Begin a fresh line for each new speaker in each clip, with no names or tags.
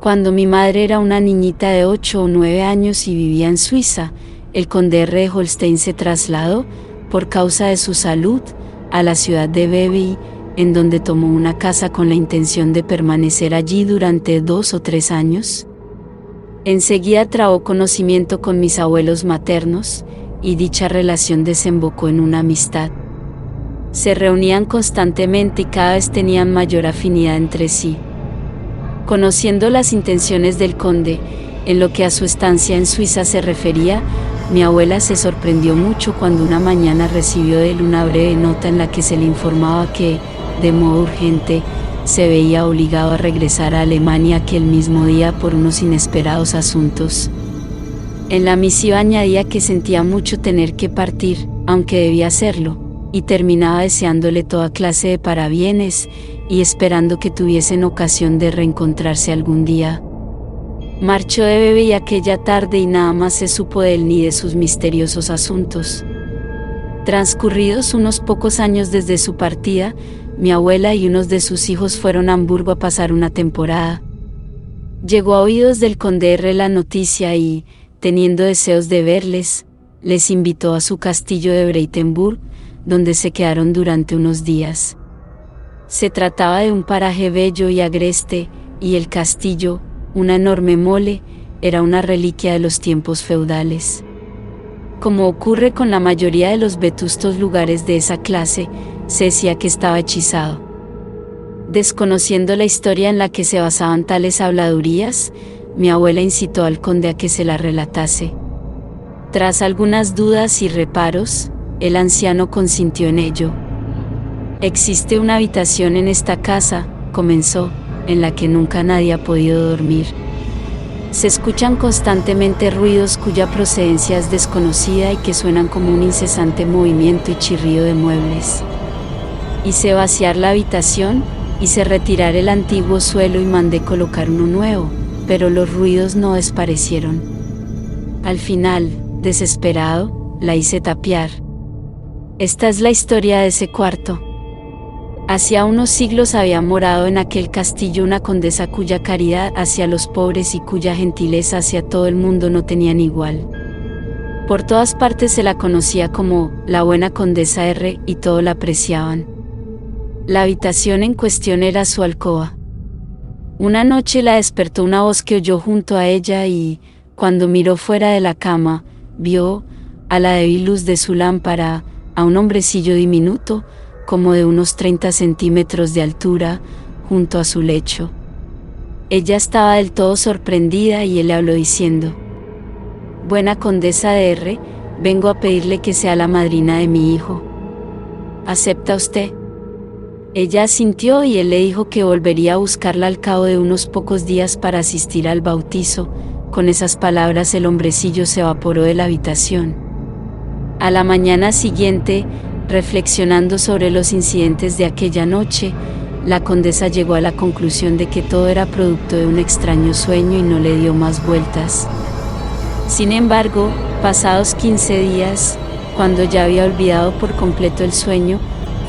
Cuando mi madre era una niñita de 8 o 9 años y vivía en Suiza, el conde R. de Holstein se trasladó, por causa de su salud, a la ciudad de Vevey, en donde tomó una casa con la intención de permanecer allí durante 2 o 3 años. Enseguida trabó conocimiento con mis abuelos maternos, y dicha relación desembocó en una amistad. Se reunían constantemente y cada vez tenían mayor afinidad entre sí. Conociendo las intenciones del conde, en lo que a su estancia en Suiza se refería, mi abuela se sorprendió mucho cuando una mañana recibió de él una breve nota en la que se le informaba que, de modo urgente, se veía obligado a regresar a Alemania aquel mismo día por unos inesperados asuntos. En la misiva añadía que sentía mucho tener que partir, aunque debía hacerlo, y terminaba deseándole toda clase de parabienes, y esperando que tuviesen ocasión de reencontrarse algún día. Marchó de Vevey aquella tarde y nada más se supo de él ni de sus misteriosos asuntos. Transcurridos unos pocos años desde su partida, mi abuela y unos de sus hijos fueron a Hamburgo a pasar una temporada. Llegó a oídos del conde R. la noticia y, teniendo deseos de verles, les invitó a su castillo de Breitenburg, donde se quedaron durante unos días. Se trataba de un paraje bello y agreste, y el castillo, una enorme mole, era una reliquia de los tiempos feudales. Como ocurre con la mayoría de los vetustos lugares de esa clase, se decía que estaba hechizado. Desconociendo la historia en la que se basaban tales habladurías, mi abuela incitó al conde a que se la relatase. Tras algunas dudas y reparos, el anciano consintió en ello. Existe una habitación en esta casa, comenzó, en la que nunca nadie ha podido dormir. Se escuchan constantemente ruidos cuya procedencia es desconocida y que suenan como un incesante movimiento y chirrido de muebles. Hice vaciar la habitación, hice retirar el antiguo suelo y mandé colocar uno nuevo, pero los ruidos no desaparecieron. Al final, desesperado, la hice tapiar. Esta es la historia de ese cuarto. Hacía unos siglos había morado en aquel castillo una condesa cuya caridad hacia los pobres y cuya gentileza hacia todo el mundo no tenían igual. Por todas partes se la conocía como la buena condesa R. y todo la apreciaban. La habitación en cuestión era su alcoba. Una noche la despertó una voz que oyó junto a ella y, cuando miró fuera de la cama, vio, a la débil luz de su lámpara, a un hombrecillo diminuto, como de unos 30 centímetros de altura, junto a su lecho. Ella estaba del todo sorprendida y él le habló diciendo: «Buena condesa de R., vengo a pedirle que sea la madrina de mi hijo. ¿Acepta usted?». Ella asintió y él le dijo que volvería a buscarla al cabo de unos pocos días para asistir al bautizo. Con esas palabras el hombrecillo se evaporó de la habitación. A la mañana siguiente, reflexionando sobre los incidentes de aquella noche, la condesa llegó a la conclusión de que todo era producto de un extraño sueño y no le dio más vueltas. Sin embargo, pasados 15 días, cuando ya había olvidado por completo el sueño,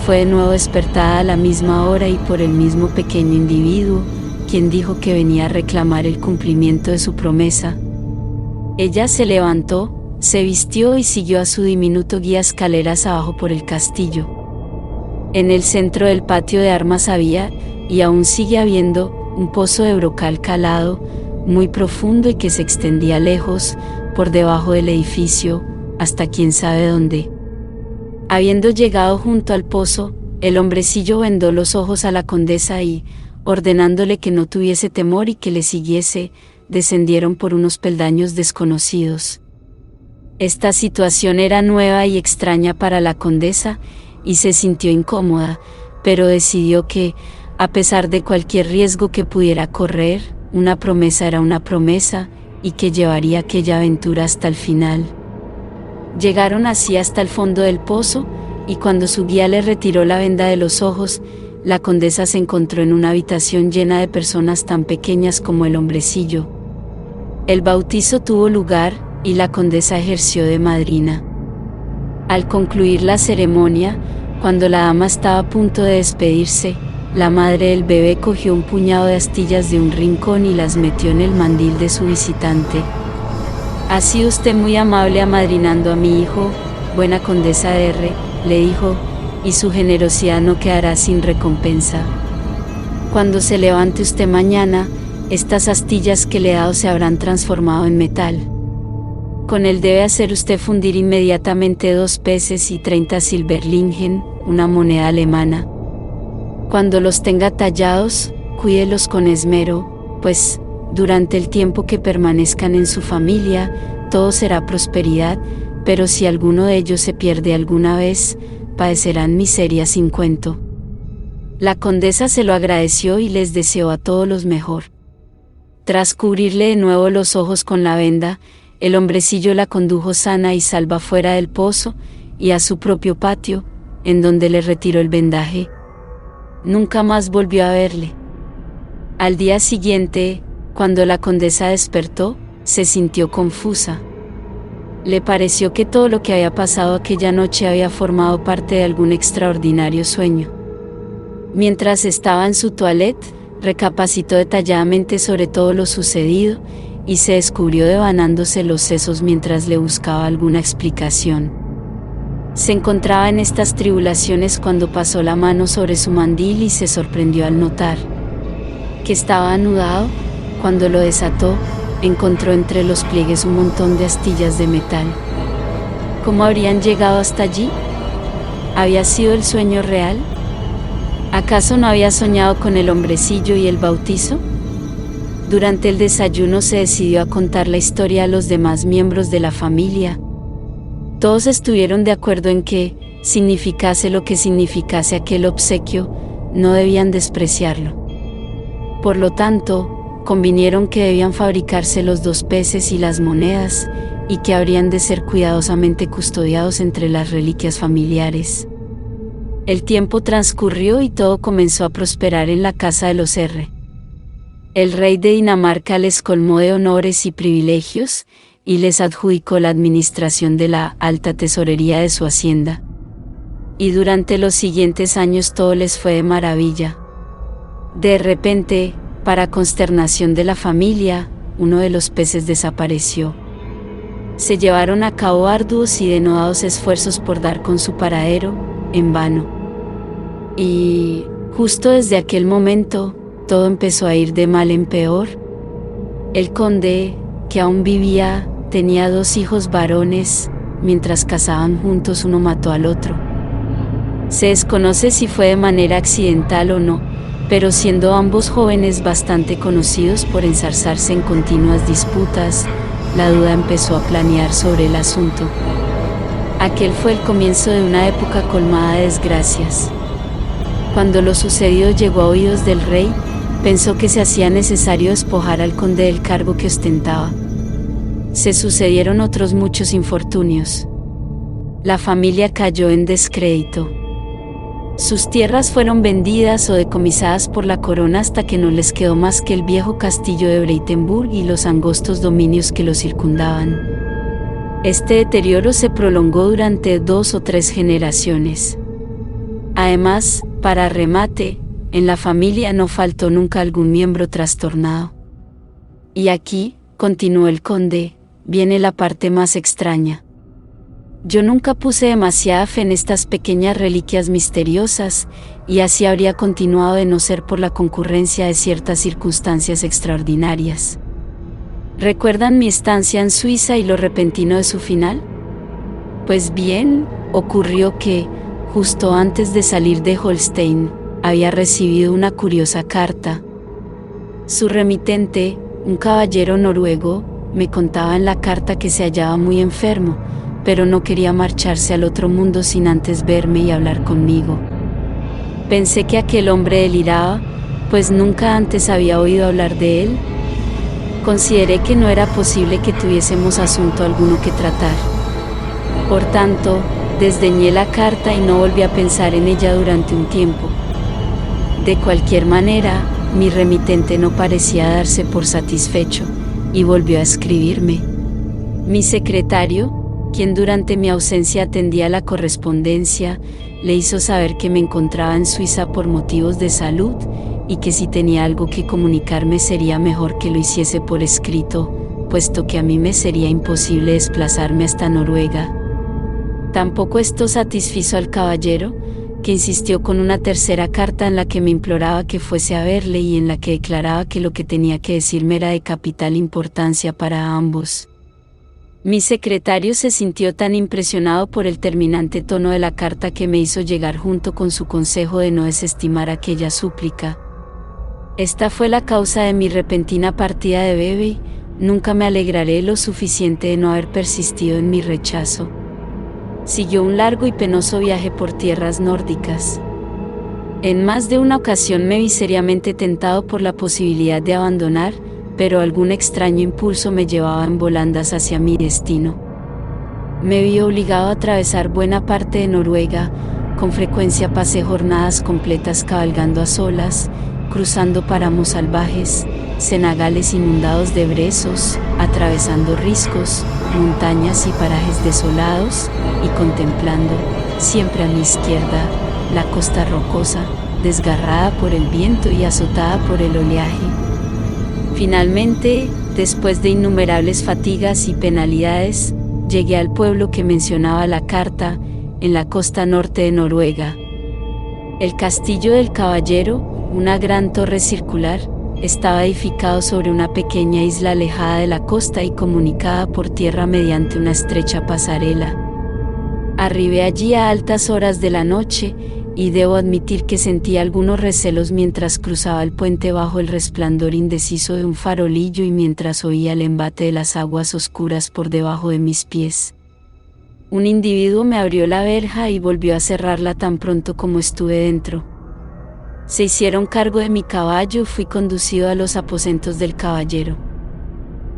fue de nuevo despertada a la misma hora y por el mismo pequeño individuo, quien dijo que venía a reclamar el cumplimiento de su promesa. Ella se levantó, se vistió y siguió a su diminuto guía escaleras abajo por el castillo. En el centro del patio de armas había, y aún sigue habiendo, un pozo de brocal calado, muy profundo y que se extendía lejos, por debajo del edificio, hasta quién sabe dónde. Habiendo llegado junto al pozo, el hombrecillo vendó los ojos a la condesa y, ordenándole que no tuviese temor y que le siguiese, descendieron por unos peldaños desconocidos. Esta situación era nueva y extraña para la condesa, y se sintió incómoda, pero decidió que, a pesar de cualquier riesgo que pudiera correr, una promesa era una promesa, y que llevaría aquella aventura hasta el final. Llegaron así hasta el fondo del pozo, y cuando su guía le retiró la venda de los ojos, la condesa se encontró en una habitación llena de personas tan pequeñas como el hombrecillo. El bautizo tuvo lugar, y la condesa ejerció de madrina. Al concluir la ceremonia, cuando la dama estaba a punto de despedirse, la madre del bebé cogió un puñado de astillas de un rincón y las metió en el mandil de su visitante. «Ha sido usted muy amable amadrinando a mi hijo, buena condesa R», le dijo, «y su generosidad no quedará sin recompensa. Cuando se levante usted mañana, estas astillas que le he dado se habrán transformado en metal. Con él debe hacer usted fundir inmediatamente 2 peces y 30 silberlingen, una moneda alemana. Cuando los tenga tallados, cuídelos con esmero, pues, durante el tiempo que permanezcan en su familia, todo será prosperidad, pero si alguno de ellos se pierde alguna vez, padecerán miseria sin cuento». La condesa se lo agradeció y les deseó a todos lo mejor. Tras cubrirle de nuevo los ojos con la venda, el hombrecillo la condujo sana y salva fuera del pozo, y a su propio patio, en donde le retiró el vendaje. Nunca más volvió a verle. Al día siguiente, cuando la condesa despertó, se sintió confusa. Le pareció que todo lo que había pasado aquella noche había formado parte de algún extraordinario sueño. Mientras estaba en su toilette, recapacitó detalladamente sobre todo lo sucedido, y se descubrió devanándose los sesos mientras le buscaba alguna explicación. Se encontraba en estas tribulaciones cuando pasó la mano sobre su mandil y se sorprendió al notar que estaba anudado. Cuando lo desató, encontró entre los pliegues un montón de astillas de metal. ¿Cómo habrían llegado hasta allí? ¿Había sido el sueño real? ¿Acaso no había soñado con el hombrecillo y el bautizo? Durante el desayuno se decidió a contar la historia a los demás miembros de la familia. Todos estuvieron de acuerdo en que, significase lo que significase aquel obsequio, no debían despreciarlo. Por lo tanto, convinieron que debían fabricarse los 2 peces y las monedas, y que habrían de ser cuidadosamente custodiados entre las reliquias familiares. El tiempo transcurrió y todo comenzó a prosperar en la casa de los R. El rey de Dinamarca les colmó de honores y privilegios, y les adjudicó la administración de la alta tesorería de su hacienda. Y durante los siguientes años todo les fue de maravilla. De repente, para consternación de la familia, uno de los peces desapareció. Se llevaron a cabo arduos y denodados esfuerzos por dar con su paradero, en vano. Y, justo desde aquel momento, todo empezó a ir de mal en peor. El conde, que aún vivía, tenía 2 hijos varones. Mientras cazaban juntos, uno mató al otro. Se desconoce si fue de manera accidental o no, pero siendo ambos jóvenes bastante conocidos por enzarzarse en continuas disputas, la duda empezó a planear sobre el asunto. Aquel fue el comienzo de una época colmada de desgracias. Cuando lo sucedido llegó a oídos del rey, pensó que se hacía necesario despojar al conde del cargo que ostentaba. Se sucedieron otros muchos infortunios. La familia cayó en descrédito. Sus tierras fueron vendidas o decomisadas por la corona hasta que no les quedó más que el viejo castillo de Breitenburg y los angostos dominios que lo circundaban. Este deterioro se prolongó durante 2 o 3 generaciones. Además, para remate, en la familia no faltó nunca algún miembro trastornado. Y aquí, continuó el conde, viene la parte más extraña. Yo nunca puse demasiada fe en estas pequeñas reliquias misteriosas, y así habría continuado de no ser por la concurrencia de ciertas circunstancias extraordinarias. ¿Recuerdan mi estancia en Suiza y lo repentino de su final? Pues bien, ocurrió que, justo antes de salir de Holstein, había recibido una curiosa carta. Su remitente, un caballero noruego, me contaba en la carta que se hallaba muy enfermo, pero no quería marcharse al otro mundo sin antes verme y hablar conmigo. Pensé que aquel hombre deliraba, pues nunca antes había oído hablar de él. Consideré que no era posible que tuviésemos asunto alguno que tratar. Por tanto, desdeñé la carta y no volví a pensar en ella durante un tiempo. De cualquier manera, mi remitente no parecía darse por satisfecho, y volvió a escribirme. Mi secretario, quien durante mi ausencia atendía la correspondencia, le hizo saber que me encontraba en Suiza por motivos de salud, y que si tenía algo que comunicarme sería mejor que lo hiciese por escrito, puesto que a mí me sería imposible desplazarme hasta Noruega. Tampoco esto satisfizo al caballero, que insistió con una tercera carta en la que me imploraba que fuese a verle y en la que declaraba que lo que tenía que decirme era de capital importancia para ambos. Mi secretario se sintió tan impresionado por el terminante tono de la carta que me hizo llegar junto con su consejo de no desestimar aquella súplica. Esta fue la causa de mi repentina partida de Vevey. Nunca me alegraré lo suficiente de no haber persistido en mi rechazo. Siguió un largo y penoso viaje por tierras nórdicas. En más de una ocasión me vi seriamente tentado por la posibilidad de abandonar, pero algún extraño impulso me llevaba en volandas hacia mi destino. Me vi obligado a atravesar buena parte de Noruega. Con frecuencia pasé jornadas completas cabalgando a solas, cruzando páramos salvajes, cenagales inundados de brezos, atravesando riscos, montañas y parajes desolados, y contemplando, siempre a mi izquierda, la costa rocosa, desgarrada por el viento y azotada por el oleaje. Finalmente, después de innumerables fatigas y penalidades, llegué al pueblo que mencionaba la carta, en la costa norte de Noruega. El castillo del caballero, una gran torre circular, estaba edificado sobre una pequeña isla alejada de la costa y comunicada por tierra mediante una estrecha pasarela. Arribé allí a altas horas de la noche, y debo admitir que sentí algunos recelos mientras cruzaba el puente bajo el resplandor indeciso de un farolillo y mientras oía el embate de las aguas oscuras por debajo de mis pies. Un individuo me abrió la verja y volvió a cerrarla tan pronto como estuve dentro. Se hicieron cargo de mi caballo y fui conducido a los aposentos del caballero.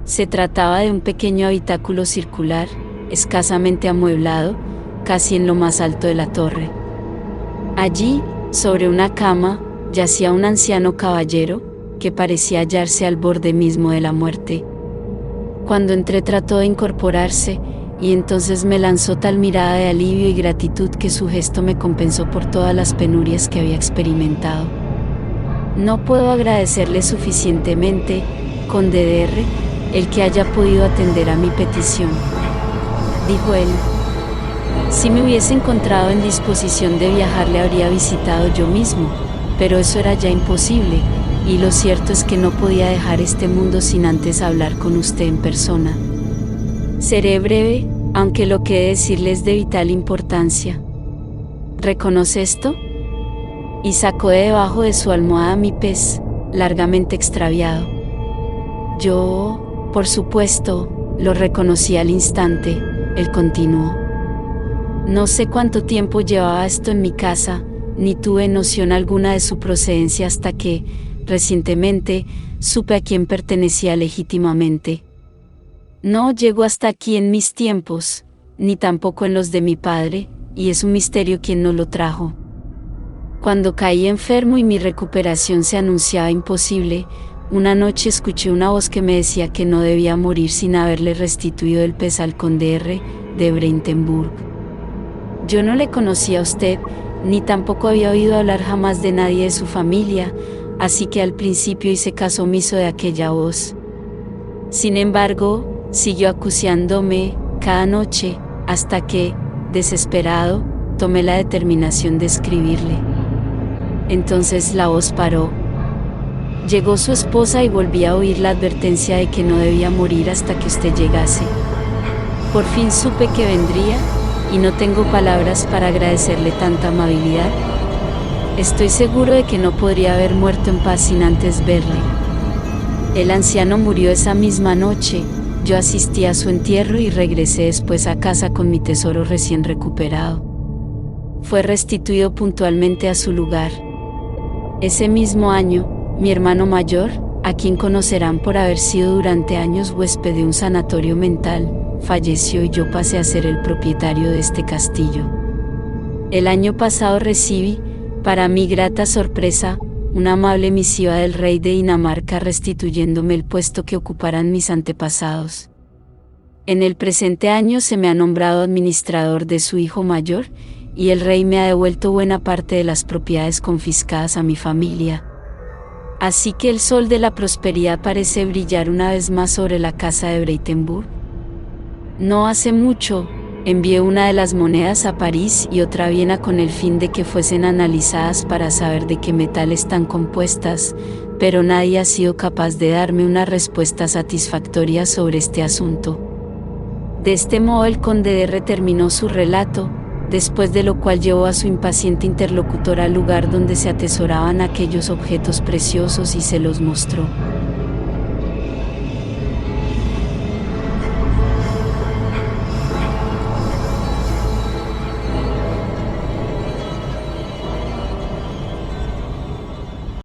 Se trataba de un pequeño habitáculo circular, escasamente amueblado, casi en lo más alto de la torre. Allí, sobre una cama, yacía un anciano caballero, que parecía hallarse al borde mismo de la muerte. Cuando entré trató de incorporarse, y entonces me lanzó tal mirada de alivio y gratitud que su gesto me compensó por todas las penurias que había experimentado. No puedo agradecerle suficientemente, conde DR, el que haya podido atender a mi petición, dijo él. Si me hubiese encontrado en disposición de viajar le habría visitado yo mismo, pero eso era ya imposible, y lo cierto es que no podía dejar este mundo sin antes hablar con usted en persona. Seré breve, aunque lo que he de decirle es de vital importancia. ¿Reconoce esto? Y sacó de debajo de su almohada mi pez, largamente extraviado. Yo, por supuesto, lo reconocí al instante. Él continuó. No sé cuánto tiempo llevaba esto en mi casa, ni tuve noción alguna de su procedencia hasta que, recientemente, supe a quién pertenecía legítimamente. No llegó hasta aquí en mis tiempos, ni tampoco en los de mi padre, y es un misterio quién no lo trajo. Cuando caí enfermo y mi recuperación se anunciaba imposible, una noche escuché una voz que me decía que no debía morir sin haberle restituido el pez al conde R. de Brandenburg. Yo no le conocía a usted, ni tampoco había oído hablar jamás de nadie de su familia, así que al principio hice caso omiso de aquella voz. Sin embargo, siguió acuciándome cada noche, hasta que, desesperado, tomé la determinación de escribirle. Entonces la voz paró. Llegó su esposa y volví a oír la advertencia de que no debía morir hasta que usted llegase. Por fin supe que vendría, y no tengo palabras para agradecerle tanta amabilidad. Estoy seguro de que no podría haber muerto en paz sin antes verle. El anciano murió esa misma noche, yo asistí a su entierro y regresé después a casa con mi tesoro recién recuperado. Fue restituido puntualmente a su lugar. Ese mismo año, mi hermano mayor, a quien conocerán por haber sido durante años huésped de un sanatorio mental, falleció y yo pasé a ser el propietario de este castillo. El año pasado recibí, para mi grata sorpresa, una amable misiva del rey de Dinamarca restituyéndome el puesto que ocuparan mis antepasados. En el presente año se me ha nombrado administrador de su hijo mayor, y el rey me ha devuelto buena parte de las propiedades confiscadas a mi familia. Así que el sol de la prosperidad parece brillar una vez más sobre la casa de Breitenburg. No hace mucho, envié una de las monedas a París y otra a Viena con el fin de que fuesen analizadas para saber de qué metal están compuestas, pero nadie ha sido capaz de darme una respuesta satisfactoria sobre este asunto. De este modo el conde R terminó su relato, después de lo cual llevó a su impaciente interlocutor al lugar donde se atesoraban aquellos objetos preciosos y se los mostró.